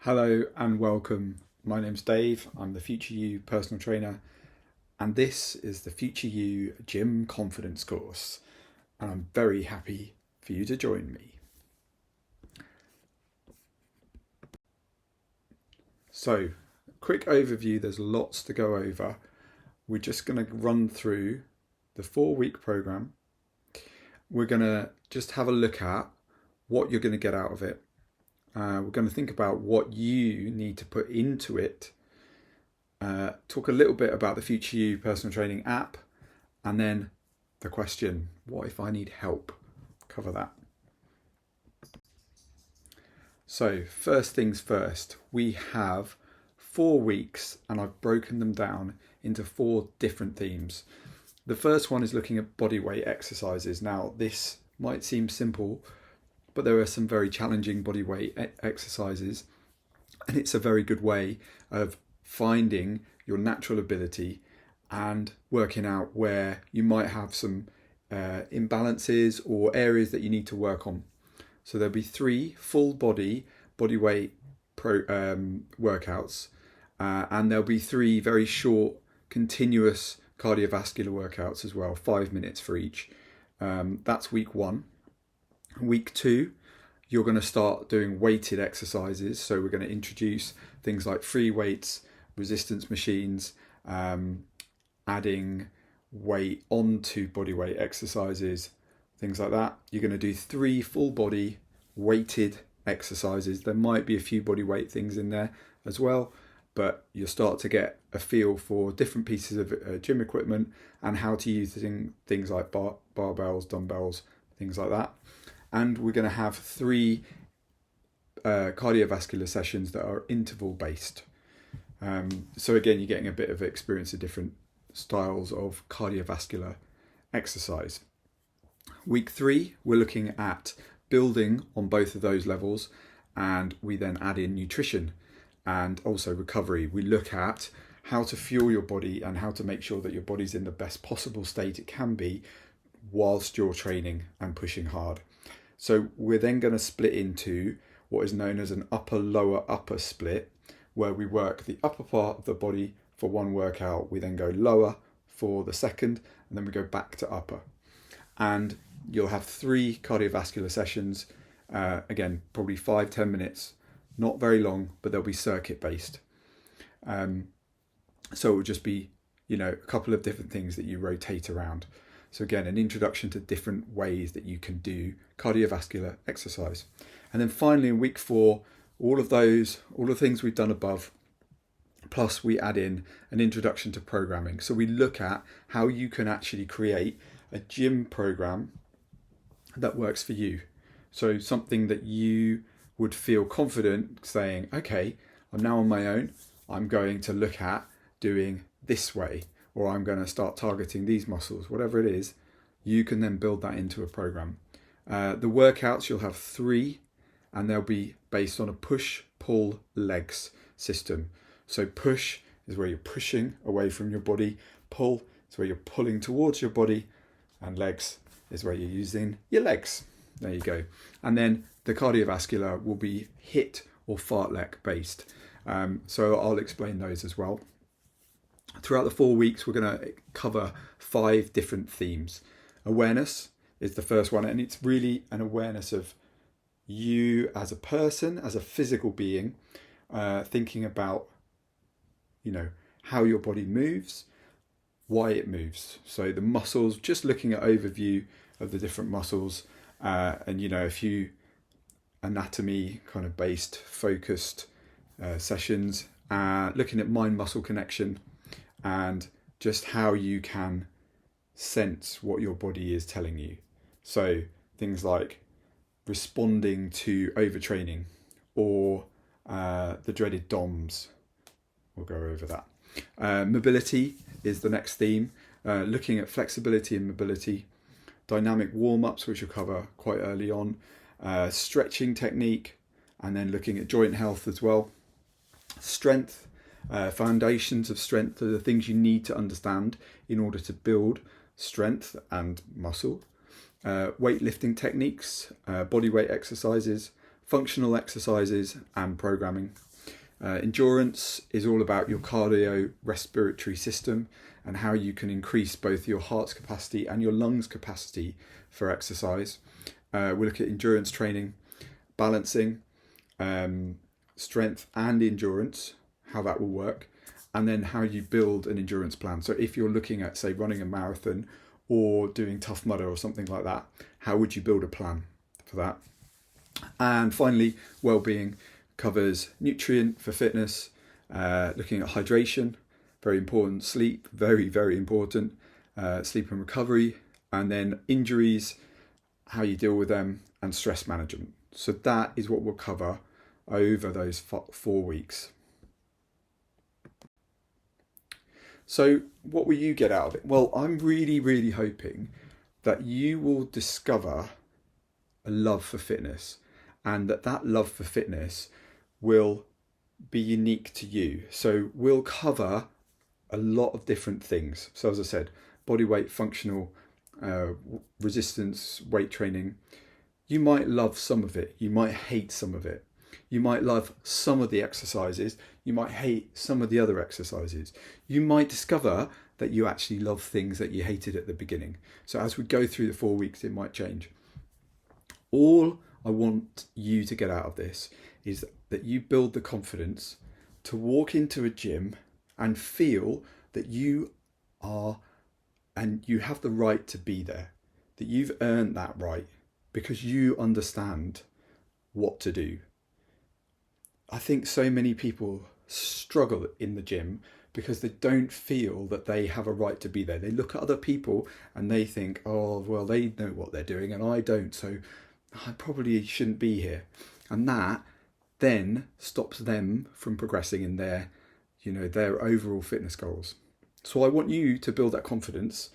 Hello and welcome. My name's Dave. I'm the Future You personal trainer, and this is the Future You Gym Confidence course. And I'm very happy for you to join me. So, quick overview, there's lots to go over. We're just going to run through the 4-week program. We're going to just have a look at what you're going to get out of it. We're going to think about what you need to put into it, talk a little bit about the Future You personal training app, and then the question, what if I need help? Cover that. So first things first, we have 4 weeks and I've broken them down into 4 different themes. The first one is looking at body weight exercises. Now this might seem simple, but there are some very challenging body weight exercises, and it's a very good way of finding your natural ability and working out where you might have some imbalances or areas that you need to work on. So there'll be 3 full body weight workouts, and there'll be 3 very short continuous cardiovascular workouts as well, 5 minutes for each. That's week 1. Week 2, you're going to start doing weighted exercises. So we're going to introduce things like free weights, resistance machines, adding weight onto body weight exercises, things like that. You're going to do 3 full body weighted exercises. There might be a few body weight things in there as well, but you'll start to get a feel for different pieces of gym equipment and how to use things like barbells, dumbbells, things like that. And we're going to have 3 cardiovascular sessions that are interval based. So again, you're getting a bit of experience of different styles of cardiovascular exercise. Week 3, we're looking at building on both of those levels, and we then add in nutrition and also recovery. We look at how to fuel your body and how to make sure that your body's in the best possible state it can be whilst you're training and pushing hard. So we're then going to split into what is known as an upper split, where we work the upper part of the body for one workout. We then go lower for the second, and then we go back to upper. And you'll have 3 cardiovascular sessions. Again, probably 5-10 minutes, not very long, but they'll be circuit based. So it will just be, a couple of different things that you rotate around. So again, an introduction to different ways that you can do cardiovascular exercise. And then finally in week 4, all the things we've done above, plus we add in an introduction to programming. So we look at how you can actually create a gym program that works for you. So something that you would feel confident saying, okay, I'm now on my own. I'm going to look at doing this way, or I'm going to start targeting these muscles, whatever it is. You can then build that into a program. The workouts, you'll have 3, and they'll be based on a push, pull, legs system. So push is where you're pushing away from your body. Pull is where you're pulling towards your body. And legs is where you're using your legs. There you go. And then the cardiovascular will be HIIT or fartlek based. So I'll explain those as well. Throughout the 4 weeks, we're going to cover 5 different themes. Awareness is the first one, and it's really an awareness of you as a person, as a physical being, thinking about, how your body moves, why it moves. So the muscles, just looking at overview of the different muscles, and a few anatomy kind of based, focused sessions, looking at mind-muscle connection, and just how you can sense what your body is telling you. So things like responding to overtraining or the dreaded DOMS. We'll go over that. Mobility is the next theme, looking at flexibility and mobility. Dynamic warm-ups, which we'll cover quite early on. Stretching technique, and then looking at joint health as well. Strength. Foundations of strength are the things you need to understand in order to build strength and muscle. Weightlifting techniques, body weight exercises, functional exercises, and programming. Endurance is all about your cardiorespiratory system and how you can increase both your heart's capacity and your lungs capacity for exercise. We look at endurance training, balancing, strength and endurance, how that will work, and then how you build an endurance plan. So if you're looking at, say, running a marathon or doing Tough Mudder or something like that, how would you build a plan for that? And finally, well-being covers nutrient for fitness, looking at hydration, very important, sleep, very, very important, sleep and recovery, and then injuries, how you deal with them, and stress management. So that is what we'll cover over those 4 weeks. So what will you get out of it? Well, I'm really, really hoping that you will discover a love for fitness, and that love for fitness will be unique to you. So we'll cover a lot of different things. So as I said, body weight, functional, resistance, weight training. You might love some of it. You might hate some of it. You might love some of the exercises. You might hate some of the other exercises. You might discover that you actually love things that you hated at the beginning. So as we go through the 4 weeks, it might change. All I want you to get out of this is that you build the confidence to walk into a gym and feel that you are, and you have the right to be there, that you've earned that right because you understand what to do. I think so many people struggle in the gym because they don't feel that they have a right to be there. They look at other people and they think, oh, well, they know what they're doing and I don't, so I probably shouldn't be here. And that then stops them from progressing in their overall fitness goals. So I want you to build that confidence.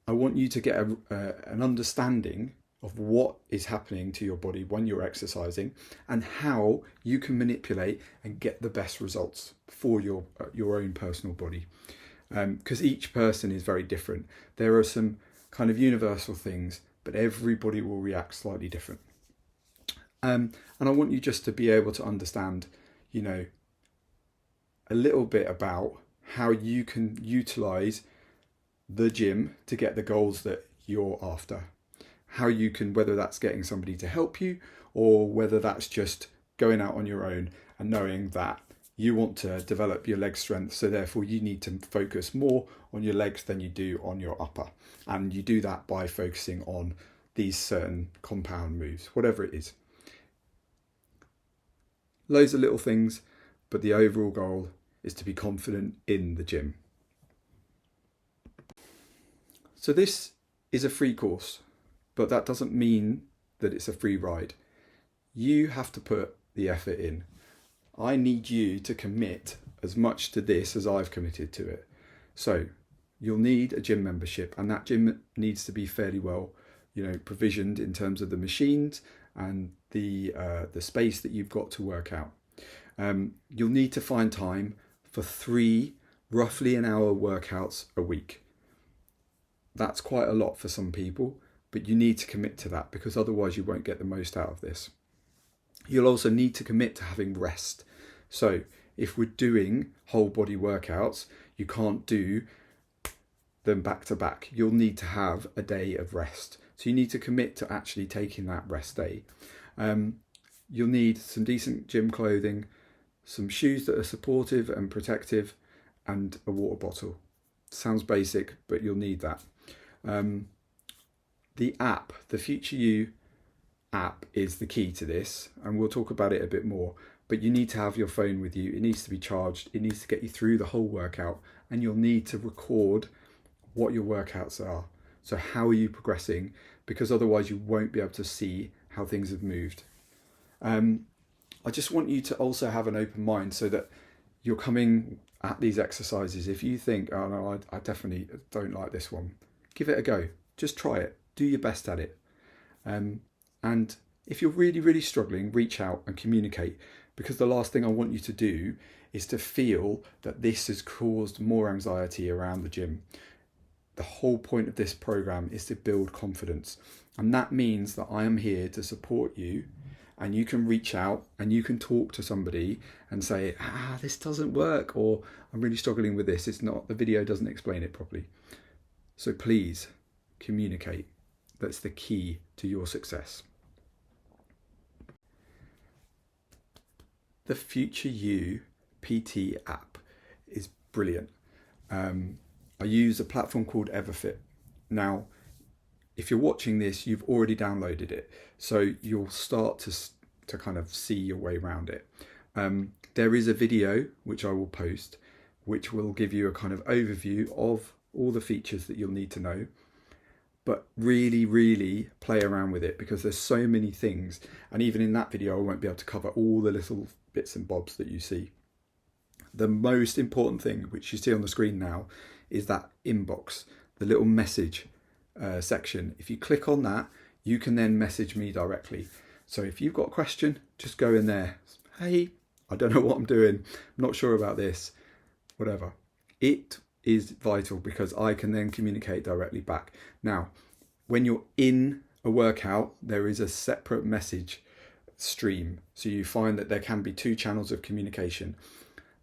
I want you to get an understanding of what is happening to your body when you're exercising and how you can manipulate and get the best results for your own personal body. Because each person is very different. There are some kind of universal things, but everybody will react slightly different. And I want you just to be able to understand, a little bit about how you can utilize the gym to get the goals that you're after. How you can, whether that's getting somebody to help you or whether that's just going out on your own and knowing that you want to develop your leg strength, so therefore you need to focus more on your legs than you do on your upper. And you do that by focusing on these certain compound moves, whatever it is. Loads of little things, but the overall goal is to be confident in the gym. So this is a free course, but that doesn't mean that it's a free ride. You have to put the effort in. I need you to commit as much to this as I've committed to it. So you'll need a gym membership, and that gym needs to be fairly well, provisioned in terms of the machines and the space that you've got to work out. You'll need to find time for 3 roughly an hour workouts a week. That's quite a lot for some people, but you need to commit to that because otherwise you won't get the most out of this. You'll also need to commit to having rest. So if we're doing whole body workouts, you can't do them back to back. You'll need to have a day of rest. So you need to commit to actually taking that rest day. You'll need some decent gym clothing, some shoes that are supportive and protective, and a water bottle. Sounds basic, but you'll need that. The app, the Future You app, is the key to this, and we'll talk about it a bit more. But you need to have your phone with you. It needs to be charged. It needs to get you through the whole workout, and you'll need to record what your workouts are. So how are you progressing? Because otherwise you won't be able to see how things have moved. I just want you to also have an open mind so that you're coming at these exercises. If you think, oh no, I definitely don't like this one, give it a go. Just try it. Do your best at it. And if you're really, really struggling, reach out and communicate, because the last thing I want you to do is to feel that this has caused more anxiety around the gym. The whole point of this program is to build confidence. And that means that I am here to support you and you can reach out and you can talk to somebody and say, this doesn't work, or I'm really struggling with this. It's not, the video doesn't explain it properly. So please communicate. That's the key to your success. The Future You PT app is brilliant. I use a platform called Everfit. Now, if you're watching this, you've already downloaded it, so you'll start to kind of see your way around it. There is a video which I will post, which will give you a kind of overview of all the features that you'll need to know. But really, really play around with it, because there's so many things. And even in that video, I won't be able to cover all the little bits and bobs that you see. The most important thing, which you see on the screen now, is that inbox, the little message section. If you click on that, you can then message me directly. So if you've got a question, just go in there. Hey, I don't know what I'm doing. I'm not sure about this, whatever. It is vital, because I can then communicate directly back. Now, when you're in a workout, there is a separate message stream. So you find that there can be 2 channels of communication.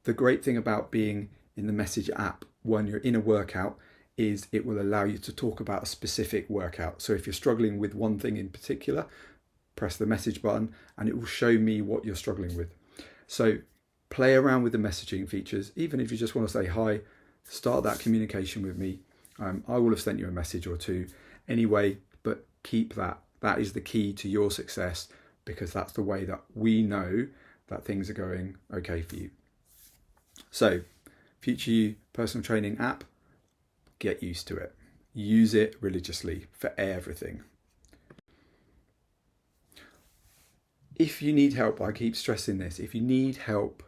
The great thing about being in the message app when you're in a workout is it will allow you to talk about a specific workout. So if you're struggling with one thing in particular, press the message button and it will show me what you're struggling with. So play around with the messaging features. Even if you just want to say hi, start that communication with me. I will have sent you a message or 2 anyway, but keep that. That is the key to your success, because that's the way that we know that things are going okay for you. So, Future You personal training app, get used to it. Use it religiously for everything. If you need help, I keep stressing this, if you need help,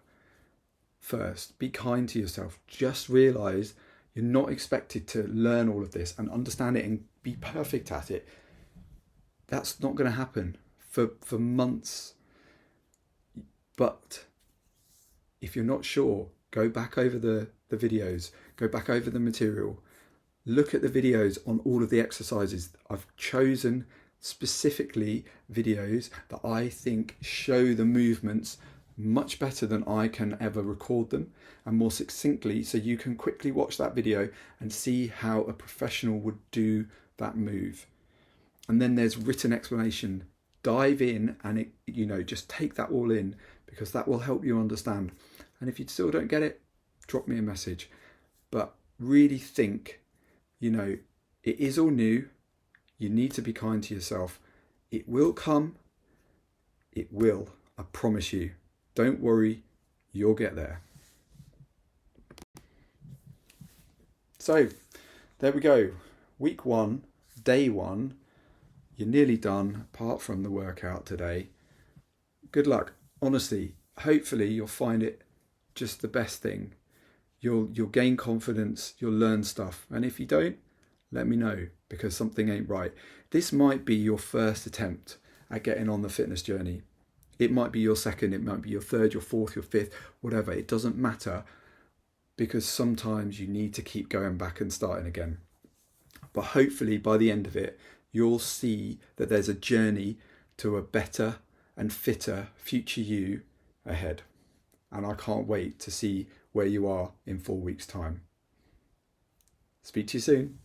first, be kind to yourself. Just realise you're not expected to learn all of this and understand it and be perfect at it. That's not going to happen for months. But if you're not sure, go back over the videos, go back over the material, look at the videos on all of the exercises. I've chosen specifically videos that I think show the movements much better than I can ever record them, and more succinctly, so you can quickly watch that video and see how a professional would do that move. And then there's written explanation. Dive in and just take that all in, because that will help you understand. And if you still don't get it, drop me a message. But really think, it is all new. You need to be kind to yourself. It will come. It will. I promise you. Don't worry, you'll get there. So, there we go. Week 1, day 1. You're nearly done, apart from the workout today. Good luck. Honestly, hopefully you'll find it just the best thing. You'll gain confidence, you'll learn stuff. And if you don't, let me know, because something ain't right. This might be your first attempt at getting on the fitness journey. It might be your second, it might be your third, your fourth, your fifth, whatever. It doesn't matter, because sometimes you need to keep going back and starting again. But hopefully by the end of it, you'll see that there's a journey to a better and fitter future you ahead. And I can't wait to see where you are in 4 weeks' time. Speak to you soon.